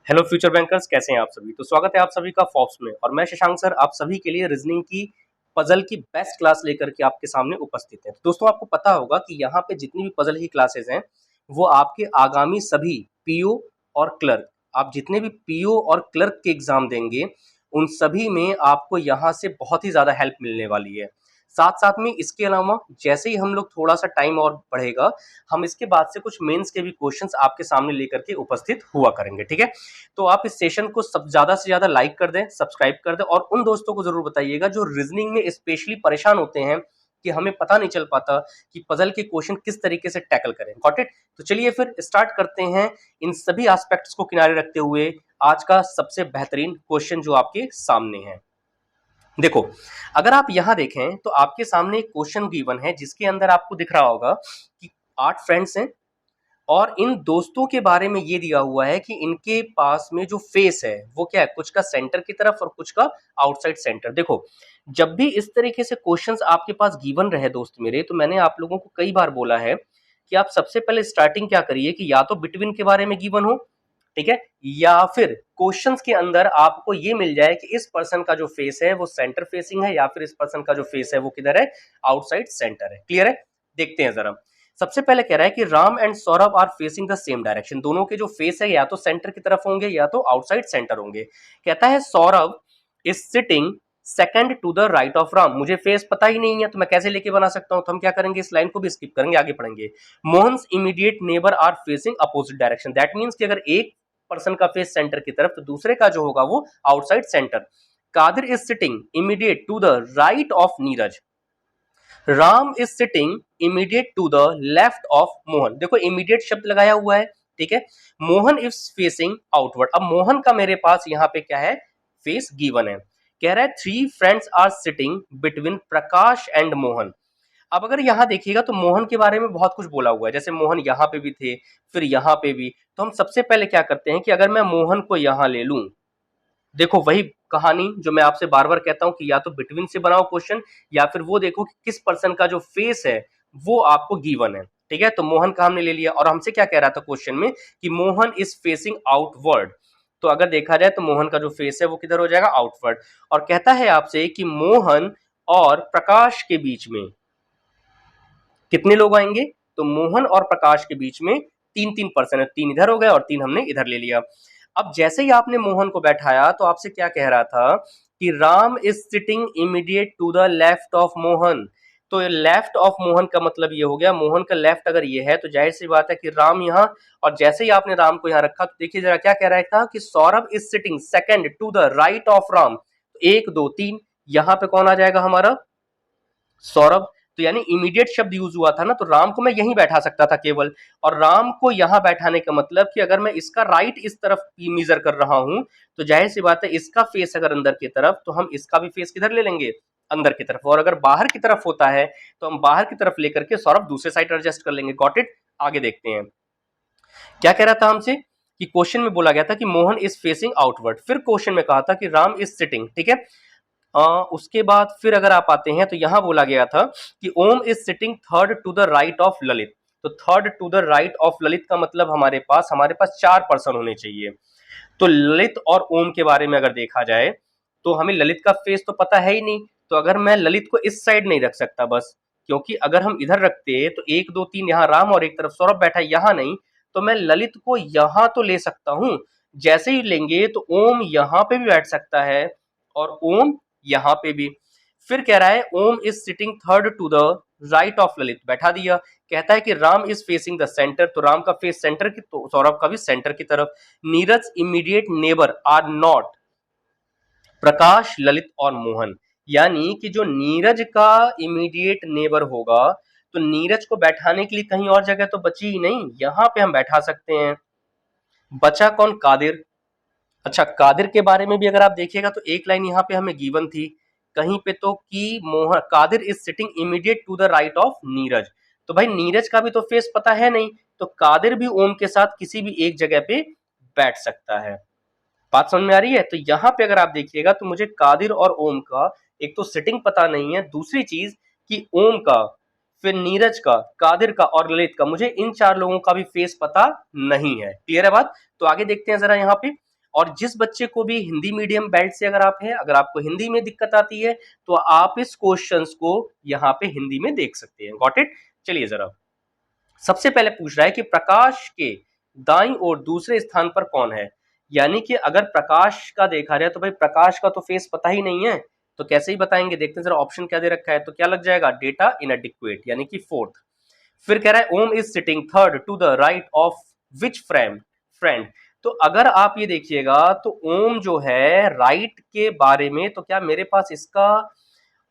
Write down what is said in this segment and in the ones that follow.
Hello future bankers, कैसे हैं आप सभी। तो स्वागत है आप सभी का फॉक्स में। और मैं शशांक सर आप सभी के लिए रीजनिंग की पजल की बेस्ट क्लास लेकर के आपके सामने उपस्थित हैं। तो दोस्तों, आपको पता होगा कि यहाँ पे जितनी भी पजल की क्लासेस हैं वो आपके आगामी सभी पीओ और क्लर्क, आप जितने भी पीओ और क्लर्क के एग्जाम देंगे उन सभी में आपको यहाँ से बहुत ही ज्यादा हेल्प मिलने वाली है। साथ साथ में इसके अलावा जैसे ही हम लोग थोड़ा सा टाइम और बढ़ेगा, हम इसके बाद से कुछ मेंस के भी क्वेश्चंस आपके सामने लेकर के उपस्थित हुआ करेंगे। ठीक है, तो आप इस सेशन को सब ज्यादा से ज्यादा लाइक कर दें, सब्सक्राइब कर दें और उन दोस्तों को जरूर बताइएगा जो रीजनिंग में स्पेशली परेशान होते हैं कि हमें पता नहीं चल पाता कि पजल के क्वेश्चन किस तरीके से टैकल करें। Got it. तो चलिए फिर स्टार्ट करते हैं इन सभी एस्पेक्ट्स को किनारे रखते हुए आज का सबसे बेहतरीन क्वेश्चन जो आपके सामने है। देखो, अगर आप यहां देखें तो आपके सामने एक क्वेश्चन गिवन है जिसके अंदर आपको दिख रहा होगा कि 8 फ्रेंड्स हैं और इन दोस्तों के बारे में ये दिया हुआ है कि इनके पास में जो फेस है वो क्या है, कुछ का सेंटर की तरफ और कुछ का आउटसाइड सेंटर। देखो, जब भी इस तरीके से क्वेश्चंस आपके पास गिवन रहे दोस्त मेरे, तो मैंने आप लोगों को कई बार बोला है कि आप सबसे पहले स्टार्टिंग क्या करिए कि या तो बिटवीन के बारे में गिवन हो, ठीक है, या फिर क्वेश्चंस के अंदर आपको ये मिल जाए कि इस पर्सन का जो फेस है वो सेंटर फेसिंग है या फिर इस पर्सन का जो फेस है वो किधर है, आउटसाइड सेंटर है। क्लियर है? देखते हैं जरा। सबसे पहले कह रहा है कि Ram and Saurabh are facing the same direction. दोनों के जो फेस है या तो सेंटर की तरफ होंगे या तो आउटसाइड सेंटर होंगे। कहता है Saurabh is sitting second to the right of Ram. मुझे फेस पता ही नहीं है तो मैं कैसे लेके बना सकता हूं, तो हम क्या करेंगे, इस लाइन को भी स्किप करेंगे, आगे पढ़ेंगे। Mohan's immediate neighbour are facing opposite direction. That means कि अगर एक पर्सन का फेस सेंटर की तरफ तो दूसरे का जो होगा वो outside center. Kadir is sitting immediate to the right of Neeraj. Ram is sitting immediate to the left of Mohan. देखो, इमीडिएट शब्द लगाया हुआ है, ठीक है। Mohan is facing outward. अब मोहन का मेरे पास यहाँ पे क्या है, फेस गिवन है। कह रहा है 3 friends are sitting between Prakash and Mohan. अब अगर यहां देखिएगा तो मोहन के बारे में बहुत कुछ बोला हुआ है, जैसे मोहन यहाँ पे भी थे, फिर यहाँ पे भी। तो हम सबसे पहले क्या करते हैं कि अगर मैं मोहन को यहां ले लूं, देखो वही कहानी जो मैं आपसे बार बार कहता हूं कि या तो बिटवीन से बनाओ क्वेश्चन या फिर वो देखो कि किस पर्सन का जो फेस है वो आपको गिवन है। ठीक है, तो मोहन का हमने ले लिया और हमसे क्या कह रहा था क्वेश्चन में कि मोहन इज फेसिंग आउटवर्ड। तो अगर देखा जाए तो मोहन का जो फेस है वो किधर हो जाएगा, आउटवर्ड। और कहता है आपसे कि मोहन और प्रकाश के बीच में कितने लोग आएंगे, तो मोहन और प्रकाश के बीच में 3-3 पर्सन है। 3 इधर हो गए और 3 हमने इधर ले लिया। अब जैसे ही आपने मोहन को बैठाया तो आपसे क्या कह रहा था कि Ram is sitting immediate to the left of Mohan. तो लेफ्ट ऑफ मोहन का मतलब ये हो गया, मोहन का लेफ्ट अगर ये है तो जाहिर सी बात है कि राम यहाँ। और जैसे ही आपने राम को यहाँ रखा तो देखिए जरा क्या कह रहा था कि Saurabh is sitting second to the right of Ram. 1 2 3, यहाँ पे कौन आ जाएगा हमारा, सौरभ। तो यानी इमीडिएट शब्द यूज हुआ था ना, तो राम को मैं यहीं बैठा सकता था केवल। और राम को यहां बैठाने का मतलब कि अगर मैं इसका राइट इस तरफ मीजर कर रहा हूं तो जाहिर सी बात है इसका फेस अगर अंदर की तरफ तो हम इसका भी फेस किधर ले लेंगे, अंदर की तरफ। और अगर बाहर की तरफ होता है तो हम बाहर की तरफ लेकर के सौरभ दूसरे साइड एडजस्ट कर लेंगे। Got it. आगे देखते हैं क्या कह रहा था हमसे कि क्वेश्चन में बोला गया था कि मोहन इज फेसिंग आउटवर्ड, फिर क्वेश्चन में कहा था कि राम इज सिटिंग। ठीक है, उसके बाद फिर अगर आप आते हैं तो यहां बोला गया था कि Om is sitting third to the right of Lalit. तो third to the right of Lalit का मतलब हमारे पास 4 पर्सन होने चाहिए। तो ललित और ओम के बारे में अगर देखा जाए तो हमें ललित का फेस तो पता है ही नहीं, तो अगर मैं ललित को इस साइड नहीं रख सकता बस, क्योंकि अगर हम इधर रखते तो 1 2 3 यहाँ राम और एक तरफ सौरभ बैठा, यहाँ नहीं। तो मैं ललित को यहां तो ले सकता हूं, जैसे ही लेंगे तो ओम यहां पे भी बैठ सकता है और ओम यहां पे भी। फिर कह रहा है Om is sitting third to the right of Lalit, बैठा दिया। कहता है कि Ram is facing the centre, तो राम का फेस सेंटर की, तो सौरभ का भी सेंटर की तरफ। Neeraj immediate neighbour are not Prakash Lalit और मोहन। यानी कि जो नीरज का इमीडिएट नेबर होगा तो नीरज को बैठाने के लिए कहीं और जगह तो बची ही नहीं, यहां पे हम बैठा सकते हैं। बचा कौन, कादिर। अच्छा, कादिर के बारे में भी अगर आप देखिएगा तो एक लाइन यहाँ पे हमें गिवन थी कहीं पे तो कि Mohan Kadir is sitting immediate to the right of Neeraj. तो भाई नीरज का भी तो फेस पता है नहीं, तो कादिर भी ओम के साथ किसी भी एक जगह पे बैठ सकता है। बात समझ में आ रही है? तो यहाँ पे अगर आप देखिएगा तो मुझे कादिर और ओम का एक तो सिटिंग पता नहीं है, दूसरी चीज कि ओम का, फिर नीरज का, कादिर का और ललित का, मुझे इन 4 लोगों का भी फेस पता नहीं है। क्लियर है बात? तो आगे देखते हैं जरा यहाँ पे। और जिस बच्चे को भी हिंदी मीडियम बेल्ट से अगर आप हैं, अगर आपको हिंदी में दिक्कत आती है तो आप इस क्वेश्चंस को यहाँ पे हिंदी में देख सकते हैं। Got it. चलिए जरा, सबसे पहले पूछ रहा है कि प्रकाश के दाईं ओर दूसरे स्थान पर कौन है। यानी कि अगर प्रकाश का देखा जाए तो भाई प्रकाश का तो फेस पता ही नहीं है, तो कैसे ही बताएंगे। देखते हैं जरा ऑप्शन क्या दे रखा है, तो क्या लग जाएगा, डेटा इनएडिक्वेट यानी कि फोर्थ। फिर कह रहा है Om is sitting third to the right of which friend. तो अगर आप ये देखिएगा तो ओम जो है राइट के बारे में, तो क्या मेरे पास इसका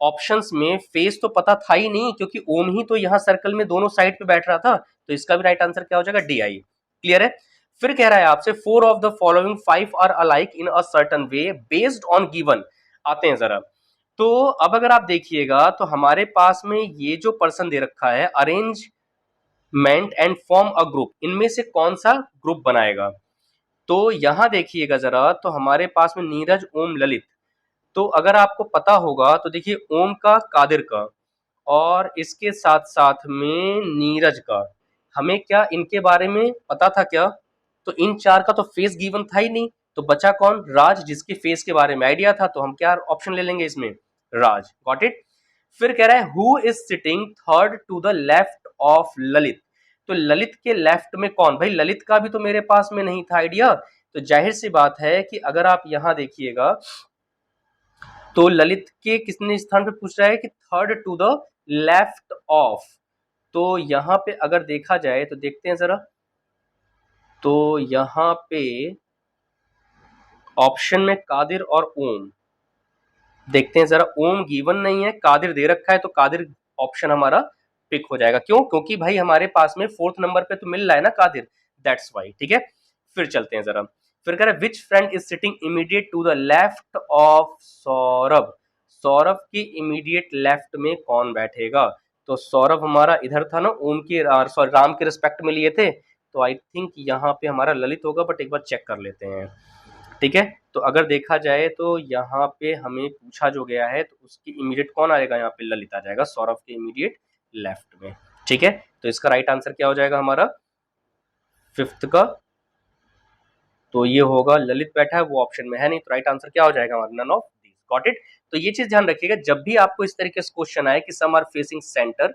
ऑप्शंस में फेस तो पता था ही नहीं, क्योंकि ओम ही तो यहाँ सर्कल में दोनों साइड पे बैठ रहा था, तो इसका भी राइट आंसर क्या हो जाएगा, डी आई। क्लियर है। फिर कह रहा है आपसे four of the following five are alike in a certain way based on given. आते हैं जरा, तो अब अगर आप देखिएगा तो हमारे पास में ये जो पर्सन दे रखा है arrangement and form a group, इनमें से कौन सा ग्रुप बनाएगा। तो यहां देखिएगा जरा, तो हमारे पास में नीरज, ओम, ललित। तो अगर आपको पता होगा तो देखिए ओम का, कादिर का, और इसके साथ साथ में नीरज का, हमें क्या इनके बारे में पता था क्या, तो इन चार का तो फेस गिवन था ही नहीं, तो बचा कौन, राज, जिसके फेस के बारे में आइडिया था, तो हम क्या ऑप्शन ले लेंगे इसमें, राज। Got it. फिर कह रहा है who is sitting third to the left of Lalit. तो ललित के लेफ्ट में कौन, भाई ललित का भी तो मेरे पास में नहीं था आइडिया, तो जाहिर सी बात है कि अगर आप यहां देखिएगा तो ललित के किसने स्थान पे पूछ रहा है कि third to the left of. तो यहां पे अगर देखा जाए तो देखते हैं जरा, तो यहां पे ऑप्शन में कादिर और ओम, देखते हैं जरा, ओम गिवन नहीं है, कादिर दे रखा है, तो कादिर ऑप्शन हमारा पिक हो जाएगा। क्यों, क्योंकि भाई हमारे पास में फोर्थ नंबर पे तो मिल रहा है ना कादिर, दैट्स वाई। ठीक है। फिर चलते हैं जरा, फिर कह रहे which friend is sitting immediate to the left of Saurabh. Saurabh के इमीडिएट लेफ्ट में कौन बैठेगा, तो सौरभ हमारा इधर था ना, ओम के सॉरी राम के रिस्पेक्ट में लिए थे, तो आई थिंक यहाँ पे हमारा ललित होगा, बट एक बार चेक कर लेते हैं। ठीक है। तो अगर देखा जाए तो यहाँ पे हमें पूछा जो गया है, तो उसकी इमीडिएट कौन आएगा, यहाँ पे ललित आ जाएगा सौरभ के इमीडिएट लेफ्ट में। ठीक है। तो इसका राइट आंसर क्या हो जाएगा हमारा फिफ्थ का, तो ये होगा ललित बैठा है, वो ऑप्शन में है नहीं, तो राइट आंसर क्या हो जाएगा हमारा, none of these. Got it. तो ये चीज ध्यान रखिएगा, जब भी आपको इस तरीके से क्वेश्चन आए कि some are facing center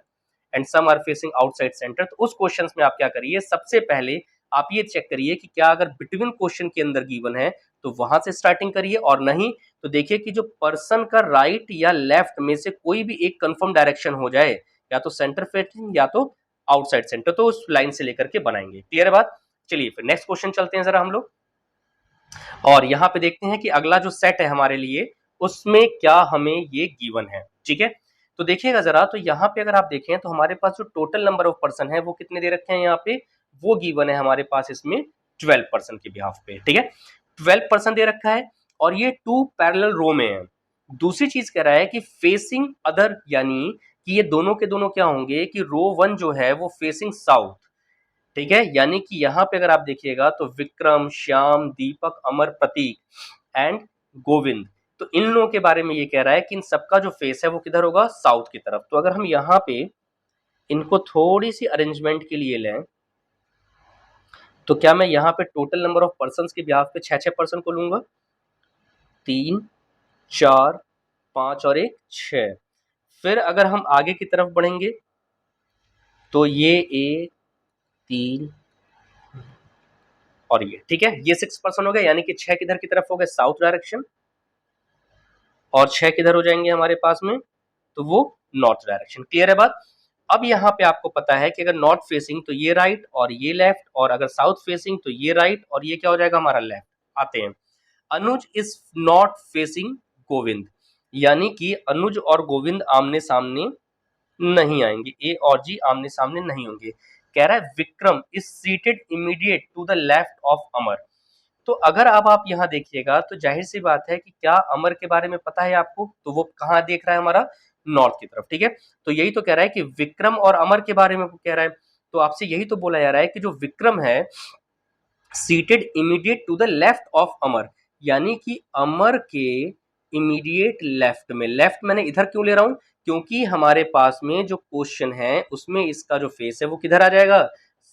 and some are facing outside center, तो उस क्वेश्चंस में आप क्या करिए, सबसे पहले आप ये चेक करिए कि क्या अगर बिटवीन क्वेश्चन के अंदर गिवन है तो वहां से स्टार्टिंग करिए, और नहीं तो देखिए कि जो पर्सन का राइट या लेफ्ट में से कोई भी एक कंफर्म डायरेक्शन हो जाए, या तो सेंटर फेसिंग या तो आउटसाइड सेंटर, तो उस लाइन से लेकर के बनाएंगे। क्लियर है बात। चलिए फिर नेक्स्ट क्वेश्चन चलते हैं जरा हम लोग, और यहाँ पे देखते हैं कि अगला जो सेट है हमारे लिए उसमें क्या हमें ये गिवन है। ठीक है। तो देखिएगा जरा, तो यहाँ पे अगर आप देखें तो हमारे पास जो टोटल नंबर ऑफ पर्सन है वो कितने दे रखे हैं, यहाँ पे वो गिवन है हमारे पास इसमें 12 पर्सन के बिहाफ पे। ठीक है। 12 पर्सन दे रखा है, और ये 2 पैरेलल रो में है। दूसरी चीज कह रहा है कि फेसिंग अदर, यानी कि ये दोनों के दोनों क्या होंगे कि रो 1 जो है वो फेसिंग साउथ। ठीक है। यानी कि यहाँ पे अगर आप देखिएगा तो विक्रम, श्याम, दीपक, अमर, प्रतीक एंड गोविंद, तो इन लोगों के बारे में ये कह रहा है कि इन सबका जो फेस है वो किधर होगा, साउथ की तरफ। तो अगर हम यहाँ पे इनको थोड़ी सी अरेंजमेंट के लिए लें, तो क्या मैं यहाँ पे टोटल नंबर ऑफ पर्सन के बिहाफ पे 6 पर्सन को लूंगा, 3, 4, 5 और 1, 6। फिर अगर हम आगे की तरफ बढ़ेंगे तो ये 1, 3 और ये, ठीक है, ये 6 पर्सन हो गए, यानी कि 6 किधर की तरफ हो गए, साउथ डायरेक्शन, और 6 किधर हो जाएंगे हमारे पास में, तो वो नॉर्थ डायरेक्शन। क्लियर है बात। अब यहाँ पे आपको पता है कि अगर नॉर्थ फेसिंग तो ये राइट और ये लेफ्ट, और अगर साउथ फेसिंग तो ये राइट और ये क्या हो जाएगा हमारा लेफ्ट। आते हैं, अनुज इज नॉट फेसिंग गोविंद, यानी कि अनुज और गोविंद आमने सामने नहीं आएंगे, ए और जी आमने सामने नहीं होंगे। कह रहा है Vikram is seated immediate to the left of Amar. तो अगर अब आप यहाँ देखिएगा तो जाहिर सी बात है कि क्या अमर के बारे में पता है आपको, तो वो कहाँ देख रहा है हमारा, नॉर्थ की तरफ। ठीक है। तो यही तो कह रहा है कि विक्रम और अमर के बारे में कह रहा है, तो आपसे यही तो बोला जा रहा है कि जो विक्रम है seated immediate to the left of Amar, यानी कि अमर के इमीडिएट लेफ्ट में। लेफ्ट मैंने इधर क्यों ले रहा हूं, क्योंकि हमारे पास में जो क्वेश्चन है उसमें इसका जो फेस है वो किधर आ जाएगा,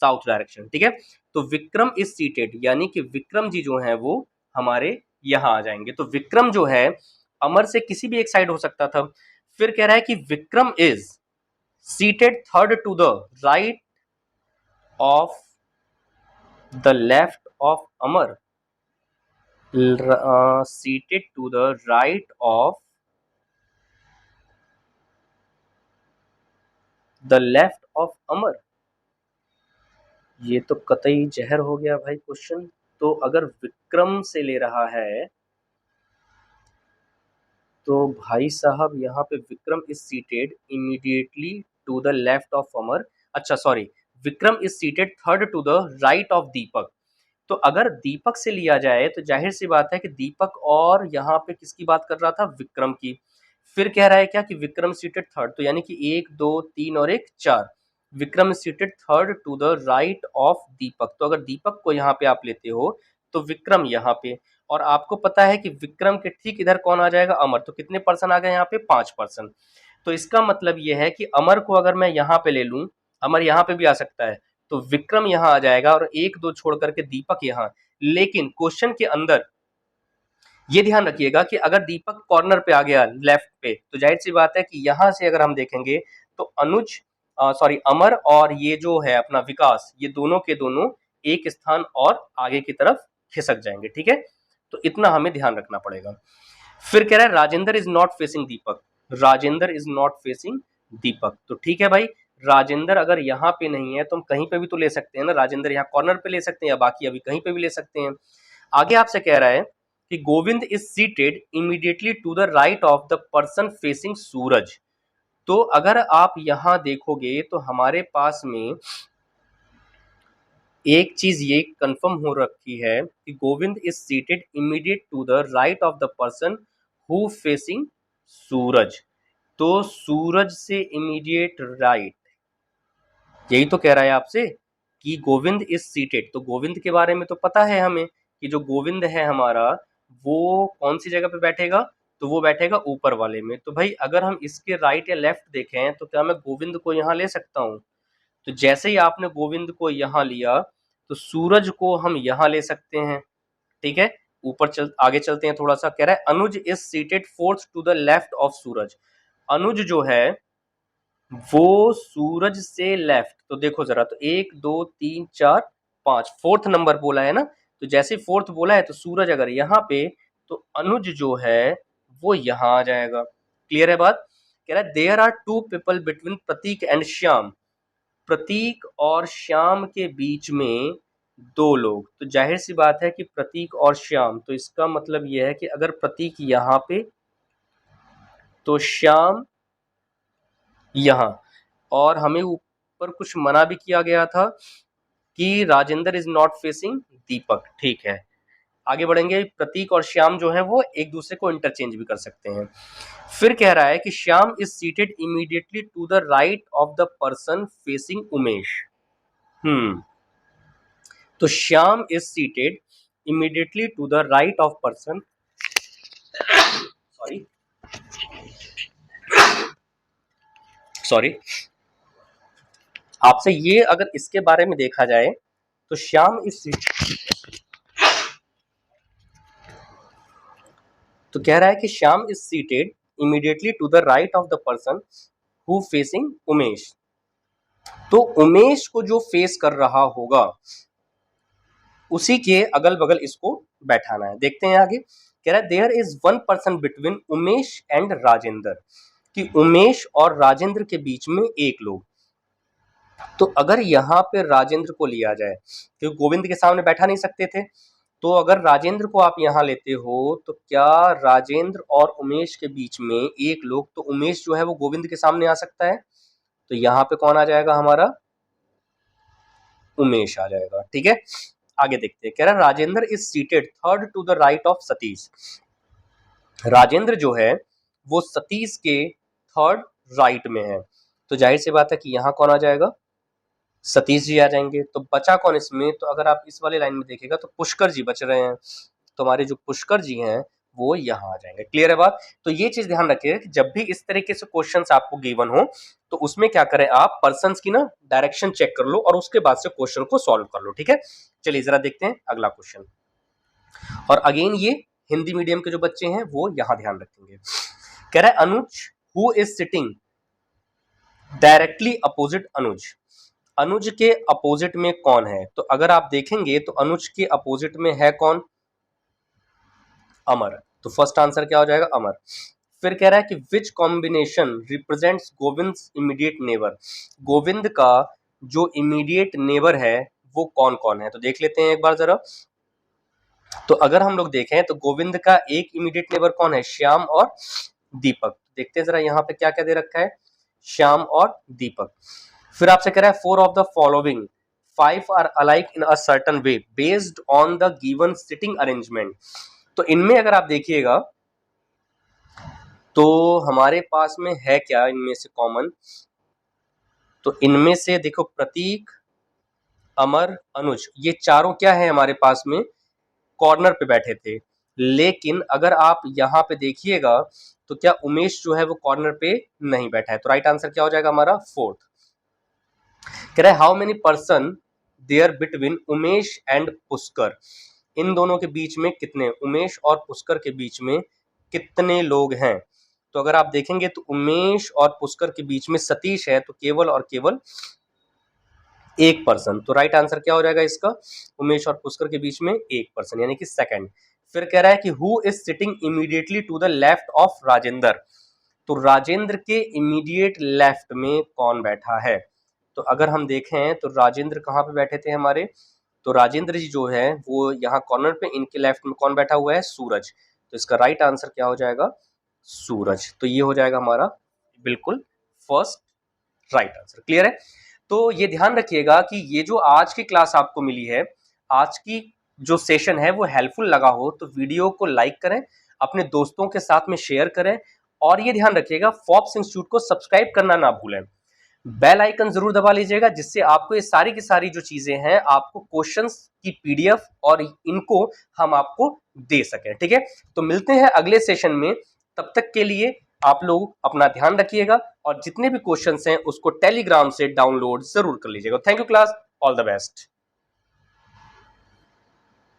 साउथ डायरेक्शन। ठीक है। तो विक्रम इज सीटेड, यानी कि विक्रम जी जो है वो हमारे यहाँ आ जाएंगे। तो विक्रम जो है अमर से किसी भी एक साइड हो सकता था। फिर कह रहा है कि Vikram is seated third to the right of the left of Amar, seated to the right of the left of Amar. ये तो कतई जहर हो गया भाई क्वेश्चन। तो अगर विक्रम से ले रहा है तो भाई साहब यहाँ पे Vikram is seated immediately to the left of Amar. अच्छा sorry, Vikram is seated third to the right of Deepak. तो अगर दीपक से लिया जाए तो जाहिर सी बात है कि दीपक और यहाँ पे किसकी बात कर रहा था, विक्रम की। फिर कह रहा है क्या कि विक्रम सीटेड थर्ड, तो यानी कि 1 2 3 और 1 4, Vikram seated third to the right of Deepak. तो अगर दीपक को यहाँ पे आप लेते हो तो विक्रम यहाँ पे, और आपको पता है कि विक्रम के ठीक इधर कौन आ जाएगा, अमर। तो कितने पर्सन आ गए यहाँ पे, 5%। तो इसका मतलब ये है कि अमर को अगर मैं यहाँ पे ले लूं, अमर यहाँ पे भी आ सकता है, तो विक्रम यहाँ आ जाएगा और 1 2 छोड़ करके दीपक यहाँ। लेकिन क्वेश्चन के अंदर ये ध्यान रखिएगा कि अगर दीपक कॉर्नर पे आ गया लेफ्ट पे, तो जाहिर सी बात है कि यहाँ से अगर हम देखेंगे तो अनुज सॉरी अमर और ये जो है अपना विकास, ये दोनों के दोनों एक स्थान और आगे की तरफ खिसक जाएंगे। ठीक है, तो इतना हमें ध्यान रखना पड़ेगा। फिर कह रहा है Rajendra is not facing Deepak, Rajendra is not facing Deepak. तो ठीक है भाई, राजेंद्र अगर यहाँ पे नहीं है तो हम कहीं पे भी तो ले सकते हैं ना, राजेंद्र यहाँ कॉर्नर पे ले सकते हैं या बाकी अभी कहीं पे भी ले सकते हैं। आगे आपसे कह रहा है कि Govind is seated immediately to the right of the person facing Suraj. तो अगर आप यहां देखोगे तो हमारे पास में एक चीज ये कंफर्म हो रखी है कि Govind is seated immediate to the right of the person who facing Suraj. तो सूरज से इमीडिएट राइट, यही तो कह रहा है आपसे कि गोविंद इज सीटेड। तो गोविंद के बारे में तो पता है हमें कि जो गोविंद है हमारा वो कौन सी जगह पे बैठेगा, तो वो बैठेगा ऊपर वाले में। तो भाई अगर हम इसके राइट या लेफ्ट देखें तो क्या मैं गोविंद को यहाँ ले सकता हूँ, तो जैसे ही आपने गोविंद को यहाँ लिया तो सूरज को हम यहाँ ले सकते हैं। ठीक है, ऊपर आगे चलते हैं थोड़ा सा। कह रहा है Anuj is seated fourth to the left of Suraj. Anuj जो है वो सूरज से लेफ्ट, तो देखो जरा, तो 1 2 3 4 5, फोर्थ नंबर बोला है ना, तो जैसे फोर्थ बोला है तो सूरज अगर यहाँ पे, तो अनुज जो है वो यहाँ आ जाएगा। क्लियर है बात। कह रहा है there are two people between Prateek and Shyam, Prateek और श्याम के बीच में 2 लोग। तो जाहिर सी बात है कि प्रतीक और श्याम, तो इसका मतलब यह है कि अगर प्रतीक यहाँ पे तो श्याम यहाँ, और हमें ऊपर कुछ मना भी किया गया था कि राजेंद्र इज नॉट फेसिंग दीपक। ठीक है, आगे बढ़ेंगे। प्रतीक और श्याम जो है वो एक दूसरे को इंटरचेंज भी कर सकते हैं। फिर कह रहा है कि Shyam is seated immediately to the right of the person facing Umesh. तो Shyam is seated immediately to the right of person, sorry आपसे ये अगर इसके बारे में देखा जाए तो श्याम इज, तो कह रहा है कि Shyam is seated immediately to the right of the person who facing Umesh. तो उमेश को जो फेस कर रहा होगा उसी के अगल बगल इसको बैठाना है। देखते हैं आगे। कह रहा है there is one person between Umesh and Rajendra, कि उमेश और राजेंद्र के बीच में एक लोग। तो अगर यहाँ पे राजेंद्र को लिया जाए, क्योंकि गोविंद के सामने बैठा नहीं सकते थे, तो अगर राजेंद्र को आप यहाँ लेते हो तो क्या राजेंद्र और उमेश के बीच में एक लोग, तो उमेश जो है वो गोविंद के सामने आ सकता है। तो यहाँ पे कौन आ जाएगा हमारा, उमेश आ जाएगा। ठीक है, आगे देखते हैं। कह रहा है Rajendra is seated third to the right of Satish. Rajendra जो है वो सतीश के थर्ड राइट में है। तो जाहिर सी बात है कि यहाँ कौन आ जाएगा, सतीश जी आ जाएंगे। तो बचा कौन इसमें, तो अगर आप इस वाले लाइन में देखेगा तो पुष्कर जी बच रहे हैं। तो हमारे जो पुष्कर जी हैं वो यहाँ आ जाएंगे। क्लियर है बात। तो ये चीज ध्यान रखिएगा कि जब भी इस तरीके से क्वेश्चंस आपको गिवन हो तो उसमें क्या करें, आप पर्संस की ना डायरेक्शन चेक कर लो और उसके बाद से क्वेश्चन को सॉल्व कर लो। ठीक है, चलिए जरा देखते हैं अगला क्वेश्चन। और अगेन ये हिंदी मीडियम के जो बच्चे हैं वो यहां ध्यान रखेंगे। कह रहा है Anuj who is sitting directly opposite Anuj. Anuj के अपोजिट में कौन है? तो अगर आप देखेंगे तो अनुज के अपोजिट में है कौन? अमर। तो फर्स्ट आंसर क्या हो जाएगा? अमर। फिर कह रहा है कि which combination represents Govind immediate neighbour. Govind का जो इमीडिएट नेबर है वो कौन कौन है? तो देख लेते हैं एक बार जरा। तो अगर हम लोग देखें तो गोविंद का एक इमीडिएट नेबर कौन है? श्याम और दीपक। देखते हैं जरा यहाँ पे क्या क्या दे रखा है, श्याम और दीपक। फिर आपसे कह रहा है four of the following five are alike in a certain way based on the given sitting arrangement. तो इनमें अगर आप देखिएगा तो हमारे पास में है क्या इनमें से कॉमन? तो इनमें से देखो प्रतीक, अमर, अनुज, ये चारों क्या है हमारे पास में? कॉर्नर पे बैठे थे। लेकिन अगर आप यहाँ पे देखिएगा तो क्या उमेश जो है वो कॉर्नर पे नहीं बैठा है। तो राइट आंसर क्या हो जाएगा हमारा? फोर्थ। कह रहा है how many person there between Umesh and Pushkar. इन दोनों के बीच में कितने, उमेश और पुष्कर के बीच में कितने लोग हैं? तो अगर आप देखेंगे तो उमेश और पुष्कर के बीच में सतीश है, तो केवल और केवल एक पर्सन। तो राइट आंसर क्या हो जाएगा इसका? उमेश और पुष्कर के बीच में एक पर्सन, यानी कि सेकंड। फिर कह रहा है कि who is sitting immediately to the left of Rajendra. तो राजेंद्र के इमीडिएट लेफ्ट में कौन बैठा है? तो अगर हम देखें तो राजेंद्र कहाँ पे बैठे थे हमारे? तो राजेंद्र जी जो है वो यहाँ कॉर्नर पे, इनके लेफ्ट में कौन बैठा हुआ है? सूरज। तो इसका राइट आंसर क्या हो जाएगा? सूरज। तो ये हो जाएगा हमारा बिल्कुल फर्स्ट राइट आंसर। क्लियर है? तो ये ध्यान रखिएगा कि ये जो आज की क्लास आपको मिली है, आज की जो सेशन है वो हेल्पफुल लगा हो तो वीडियो को लाइक करें, अपने दोस्तों के साथ में शेयर करें, और ये ध्यान रखिएगा फॉप्स इंस्टीट्यूट को सब्सक्राइब करना ना भूलें। बेल आइकन जरूर दबा लीजिएगा, जिससे आपको ये सारी की सारी जो चीजें हैं, आपको क्वेश्चंस की पीडीएफ और इनको हम आपको दे सकें। ठीक है, तो मिलते हैं अगले सेशन में। तब तक के लिए आप लोग अपना ध्यान रखिएगा और जितने भी क्वेश्चंस हैं उसको टेलीग्राम से डाउनलोड जरूर कर लीजिएगा। Thank you class, all the best.